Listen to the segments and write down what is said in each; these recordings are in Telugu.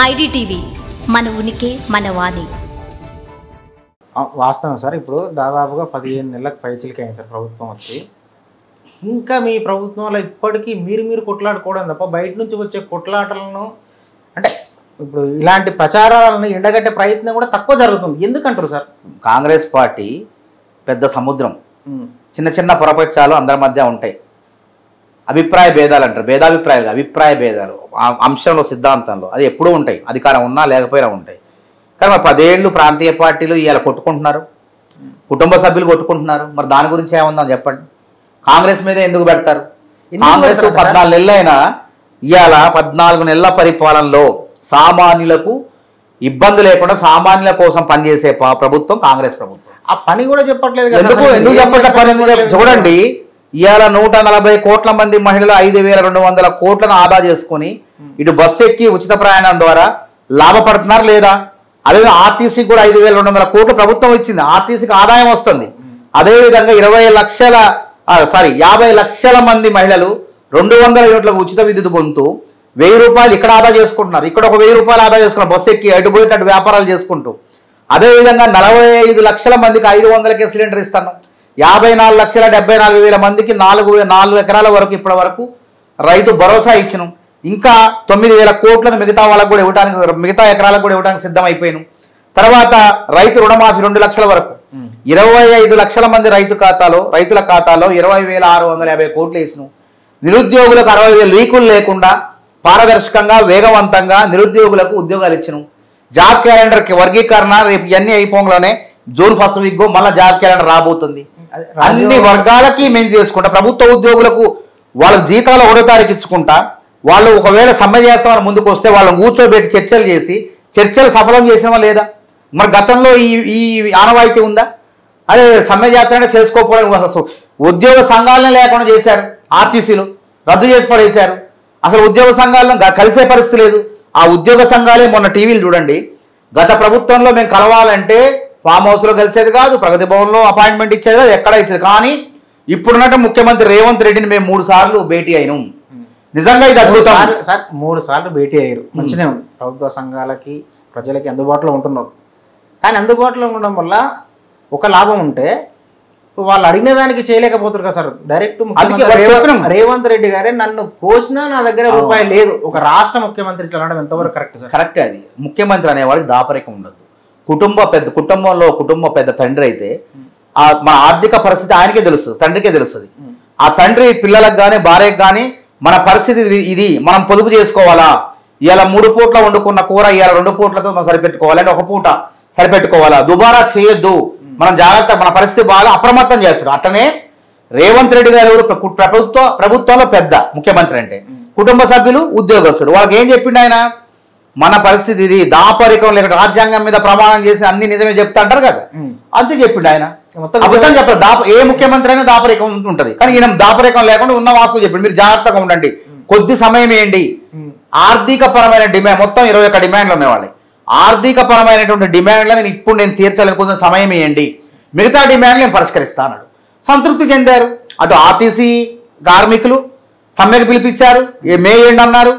ఐడిటీవీ మన ఉనికి మన వాణి. వాస్తవం సార్, ఇప్పుడు దాదాపుగా 15 నెలలకు పైచిలకి అయింది సార్ ప్రభుత్వం వచ్చి. ఇంకా మీ ప్రభుత్వంలో ఇప్పటికీ మీరు కొట్లాడుకోవడం తప్ప బయట నుంచి వచ్చే కొట్లాటలను అంటే ఇప్పుడు ఇలాంటి ప్రచారాలను ఎండగట్టే ప్రయత్నం కూడా తక్కువ జరుగుతుంది. ఎందుకంటారు సార్? కాంగ్రెస్ పార్టీ పెద్ద సముద్రం, చిన్న చిన్న పొరపక్షాలు అందరి మధ్య ఉంటాయి. అభిప్రాయ భేదాలు అంటారు, భేదాభిప్రాయాలు, అభిప్రాయ భేదాలు అంశంలో సిద్ధాంతంలో అది ఎప్పుడూ ఉంటాయి, అధికారం ఉన్నా లేకపోయినా ఉంటాయి. కానీ మరి 10 ఏళ్ళు ప్రాంతీయ పార్టీలు ఇవాళ కొట్టుకుంటున్నారు, కుటుంబ సభ్యులు కొట్టుకుంటున్నారు. మరి దాని గురించి ఏముందని చెప్పండి. కాంగ్రెస్ మీద ఎందుకు పెడతారు? కాంగ్రెస్ 14 నెలలైనా ఇవాళ 14 నెలల పరిపాలనలో సామాన్యులకు ఇబ్బంది లేకుండా సామాన్యుల కోసం పనిచేసే ప్రభుత్వం కాంగ్రెస్ ప్రభుత్వం. ఆ పని కూడా చెప్పట్లేదు. ఎందుకు చెప్పట్లేదు? చూడండి, ఇవాళ 140 కోట్ల మంది మహిళలు 5,200 కోట్లను ఆదా చేసుకుని ఇటు బస్సు ఎక్కి ఉచిత ప్రయాణం ద్వారా లాభపడుతున్నారు లేదా? అదే ఆర్టీసీకి కూడా 5,200 కోట్లు ప్రభుత్వం ఇచ్చింది, ఆర్టీసీకి ఆదాయం వస్తుంది. అదేవిధంగా 50 లక్షల మంది మహిళలు 200 యూనిట్లకు ఉచిత విద్యుత్ పొందుతూ 1000 రూపాయలు ఇక్కడ ఆదా చేసుకుంటున్నారు, ఇక్కడ ఒక 1000 రూపాయలు ఆదా చేసుకున్నారు బస్సు ఎక్కి అటు పోయి అటు వ్యాపారాలు చేసుకుంటూ. అదేవిధంగా 45 లక్షల మందికి 500కే సిలిండర్ ఇస్తున్నాం. 54,74,000 మందికి 4 ఎకరాల వరకు ఇప్పటి వరకు రైతు భరోసా ఇచ్చినాం. ఇంకా 9,000 కోట్లను మిగతా వాళ్ళకు కూడా ఇవ్వడానికి, మిగతా ఎకరాలకు కూడా ఇవ్వడానికి సిద్ధమైపోయినాం. తర్వాత రైతు రుణమాఫీ 2 లక్షల వరకు 25 లక్షల మంది రైతుల ఖాతాలో 20,650 కోట్లు వేసినాం. నిరుద్యోగులకు 60,000 లీకులు లేకుండా పారదర్శకంగా వేగవంతంగా నిరుద్యోగులకు ఉద్యోగాలు ఇచ్చినాం. జాబ్ క్యాలెండర్కి వర్గీకరణ రేపు ఇవన్నీ అయిపోగానే జూన్ 1st వీక్ మళ్ళీ జాబ్ క్యాలెండర్ రాబోతుంది. అన్ని వర్గాలకి మేము చేసుకుంటా, ప్రభుత్వ ఉద్యోగులకు వాళ్ళ జీతాలు 1వ తారీఖు ఇచ్చుకుంటా, వాళ్ళు ఒకవేళ సమ్మె చేస్తామని ముందుకు వస్తే వాళ్ళని కూర్చోబెట్టి చర్చలు చేసి చర్చలు సఫలం చేసినవా లేదా? మరి గతంలో ఈ ఆనవాయితీ ఉందా? అదే సమ్మె చేస్తారంటే చేసుకోకపోవడం, అసలు ఉద్యోగ సంఘాలనే లేకుండా చేశారు, ఆర్టీసీలు రద్దు చేసి పడేశారు. అసలు ఉద్యోగ సంఘాలను కలిసే పరిస్థితి లేదు. ఆ ఉద్యోగ సంఘాలే మొన్న టీవీలు చూడండి, గత ప్రభుత్వంలో మేము కలవాలంటే ఫామ్ హౌస్లో కలిసేది కాదు, ప్రగతి భవన్లో అపాయింట్మెంట్ ఇచ్చేది కాదు, ఎక్కడ ఇచ్చేది. కానీ ఇప్పుడున్నట్టు ముఖ్యమంత్రి రేవంత్ రెడ్డిని మేము 3 సార్లు భేటీ అయినాం. నిజంగా ఇది అద్భుతం సార్. 3 సార్లు భేటీ అయ్యారు, మంచిగా ఉంది. ప్రభుత్వ సంఘాలకి ప్రజలకి అందుబాటులో ఉంటున్నారు. కానీ అందుబాటులో ఉండడం వల్ల ఒక లాభం ఉంటే వాళ్ళు అడిగిన దానికి చేయలేకపోతారు కదా సార్. డైరెక్ట్ రేవంత్ రెడ్డి గారే నన్ను కోసినా నా దగ్గర రూపాయి లేదు, ఒక రాష్ట్ర ముఖ్యమంత్రి ఇట్లా అనడం ఎంతవరకు కరెక్ట్ సార్? కరెక్టే. అది ముఖ్యమంత్రి అనేవాడికి దాపరికం ఉండదు. కుటుంబం పెద్ద తండ్రి అయితే మన ఆర్థిక పరిస్థితి ఆయనకే తెలుస్తుంది, తండ్రికే తెలుస్తుంది. ఆ తండ్రి పిల్లలకు కానీ భార్యకు కానీ మన పరిస్థితి ఇది, మనం పొదుపు చేసుకోవాలా, ఇలా 3 పూట్ల వండుకున్న కూర ఇలా 2 పూట్లతో మనం సరిపెట్టుకోవాలి, అంటే 1 పూట సరిపెట్టుకోవాలా, దుబారా చేయొద్దు, మనం జాగ్రత్త, మన పరిస్థితి బాగా అప్రమత్తం చేస్తారు. అట్లనే రేవంత్ రెడ్డి గారు ప్రభుత్వంలో పెద్ద ముఖ్యమంత్రి అంటే కుటుంబ సభ్యులు ఉద్యోగస్తులు, వాళ్ళకి ఏం చెప్పిండు ఆయన? మన పరిస్థితి ఇది, దాపరికం లేక రాజ్యాంగం మీద ప్రమాణం చేసి అన్ని నిజమే చెప్తా అంటారు కదా, అంతే చెప్పిండు ఆయన. అబద్ధం చెప్పారు. ఏ ముఖ్యమంత్రి అయినా దాపరికం ఉంటుంది, కానీ ఈయన దాపరికం లేకుండా ఉన్న వాస్తవం చెప్పిండు. మీరు జాగ్రత్తగా ఉండండి, కొద్ది సమయం ఏంటి, ఆర్థిక పరమైన డిమాండ్ మొత్తం 21 డిమాండ్లు ఉన్నాయి వాళ్ళకి. ఆర్థిక పరమైనటువంటి డిమాండ్లను నేను తీర్చాలని కొంచెం సమయం ఇవ్వండి, మిగతా డిమాండ్లు నేను పరిష్కరిస్తాను. సంతృప్తి చెందారు. అటు ఆర్టీసీ కార్మికులు సమ్మెకు పిలిపించారు, మే 7 అన్నారు.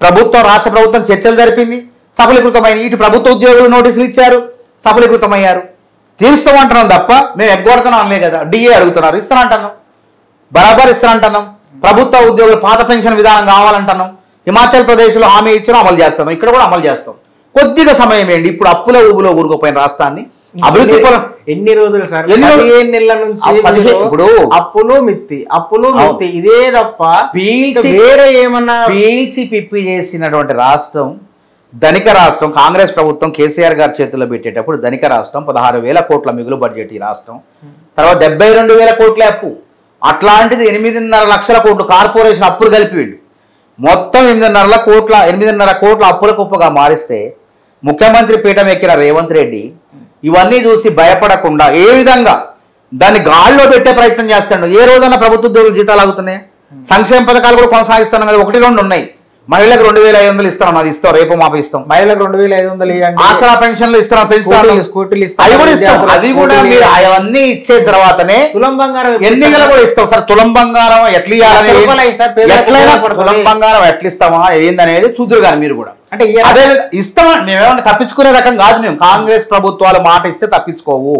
రాష్ట్ర ప్రభుత్వం చర్చలు జరిపింది, సఫలీకృతమైంది. ఇటు ప్రభుత్వ ఉద్యోగులు నోటీసులు ఇచ్చారు, సఫలీకృతమయ్యారు. తీరుస్తామంటున్నాం తప్ప మేము ఎగ్గొడుతున్నాం అనలే కదా. డిఏ అడుగుతున్నారు, ఇస్తానంటున్నాం, బరాబర్ ఇస్తానంటున్నాం. ప్రభుత్వ ఉద్యోగులు పాత పెన్షన్ విధానం కావాలంటున్నాం. హిమాచల్ ప్రదేశ్లో హామీ ఇచ్చినా అమలు చేస్తాం, ఇక్కడ కూడా అమలు చేస్తాం. కొద్దిగా సమయం ఏంటి, ఇప్పుడు అప్పుల ఊబులో ఊరుకుపోయిన రాష్ట్రాన్ని అభివృద్ధి ఎన్ని రోజులు సార్? 15 నెలల నుంచి ఇప్పుడు అప్పులు మిత్తి ఇదే తప్ప వేరే ఏమన్నా పీల్చి పిప్పి చేసినటువంటి రాష్ట్రం ధనిక రాష్ట్రం. కాంగ్రెస్ ప్రభుత్వం కేసీఆర్ గారి చేతుల్లో పెట్టేటప్పుడు ధనిక రాష్ట్రం, 16,000 కోట్ల మిగులు బడ్జెట్ ఈ రాష్ట్రం. తర్వాత 72,000 కోట్ల అప్పు. అట్లాంటిది 8.5 లక్షల కోట్లు కార్పొరేషన్ అప్పులు కలిపి వీళ్ళు మొత్తం 8.5 కోట్ల అప్పుల కుప్పగా మారిస్తే ముఖ్యమంత్రి పీఠం ఎక్కిన రేవంత్ రెడ్డి ఇవన్నీ చూసి భయపడకుండా ఏ విధంగా దాన్ని గాల్లో పెట్టే ప్రయత్నం చేస్తాడు. ఏ రోజైనా ప్రభుత్వ ఉద్యోగులు జీతాలు ఆగుతున్నాయి, సంక్షేమ పథకాలు కూడా కొనసాగిస్తున్నాం కదా, 1-2 ఉన్నాయి. మహిళలకు 2,500 ఇస్తాం, అది ఇస్తాం, రేపు మాపు ఇస్తాం. మహిళలకు 2,500 ఇవ్వండి, ఆసరా పెన్షన్లు ఇస్తాం, పెంచుతాం, స్కూటీలు అవి కూడా ఇస్తాం. అది కూడా మీరు అవన్నీ ఇచ్చే తర్వాతనే తులం బంగారం ఎన్నికలు కూడా ఇస్తాం సార్. తులం బంగారం ఎట్లా ఎట్లయినా తులం బంగారం ఎట్లా ఇస్తామా ఏందనేది చూద్దరు కానీ మీరు కూడా. అంటే అదే ఇస్తామని మేమేమన్నా తప్పించుకునే రకం కాదు. మేము కాంగ్రెస్ ప్రభుత్వాలు మాట ఇస్తే తప్పించుకోవు.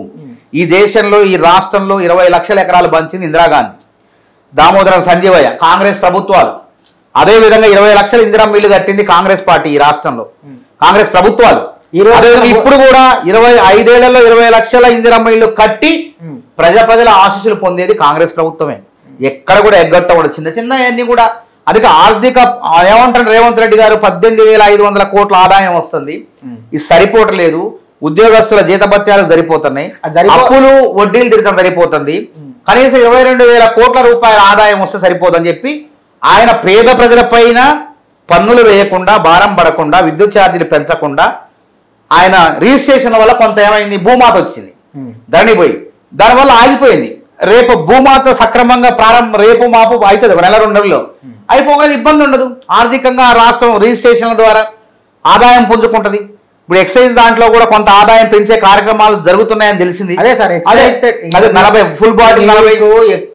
ఈ దేశంలో ఈ రాష్ట్రంలో 20 లక్షల ఎకరాలు పంచింది ఇందిరాగాంధీ, దామోదరం సంజీవయ్య, కాంగ్రెస్ ప్రభుత్వాలు. అదే విధంగా 20 లక్షల ఇందిరమ్మ ఇల్లు కట్టింది కాంగ్రెస్ పార్టీ ఈ రాష్ట్రంలో, కాంగ్రెస్ ప్రభుత్వాలు. ఇప్పుడు కూడా 25 ఏళ్లలో 20 లక్షల ఇందిరమ్మ ఇల్లు కట్టి ప్రజల ఆశీస్సులు పొందేది కాంగ్రెస్ ప్రభుత్వమే. ఎక్కడ కూడా ఎగ్గొట్టకూడదు. చిన్న చిన్న అన్ని కూడా అందుకే ఆర్థిక ఏమంటారు రేవంత్ రెడ్డి గారు 18,500 కోట్ల ఆదాయం వస్తుంది, ఇది సరిపోవట్లేదు. ఉద్యోగస్తుల జీతభత్యాలు సరిపోతున్నాయి, అప్పులు వడ్డీలు తిరగడం సరిపోతుంది, కనీసం 22,000 కోట్ల రూపాయల ఆదాయం వస్తే సరిపోదని చెప్పి ఆయన పేద ప్రజల పైన పన్నులు వేయకుండా, భారం పడకుండా, విద్యుత్ ఛార్జీలు పెంచకుండా ఆయన రిజిస్ట్రేషన్ వల్ల కొంత ఏమైంది, భూమాత వచ్చింది ధరణి పోయి, దానివల్ల ఆగిపోయింది. రేపు భూమాత సక్రమంగా రేపు మాపు అవుతుంది, 1 నెల 2 నెలల్లో అయిపోగానే ఇబ్బంది ఉండదు. ఆర్థికంగా రాష్ట్రం రిజిస్ట్రేషన్ల ద్వారా ఆదాయం పుంజుకుంటుంది. ఇప్పుడు ఎక్సైజ్ దాంట్లో కూడా కొంత ఆదాయం పెంచే కార్యక్రమాలు జరుగుతున్నాయని తెలిసింది. అదే సార్, అదే 40 ఫుల్ బాటిల్ 40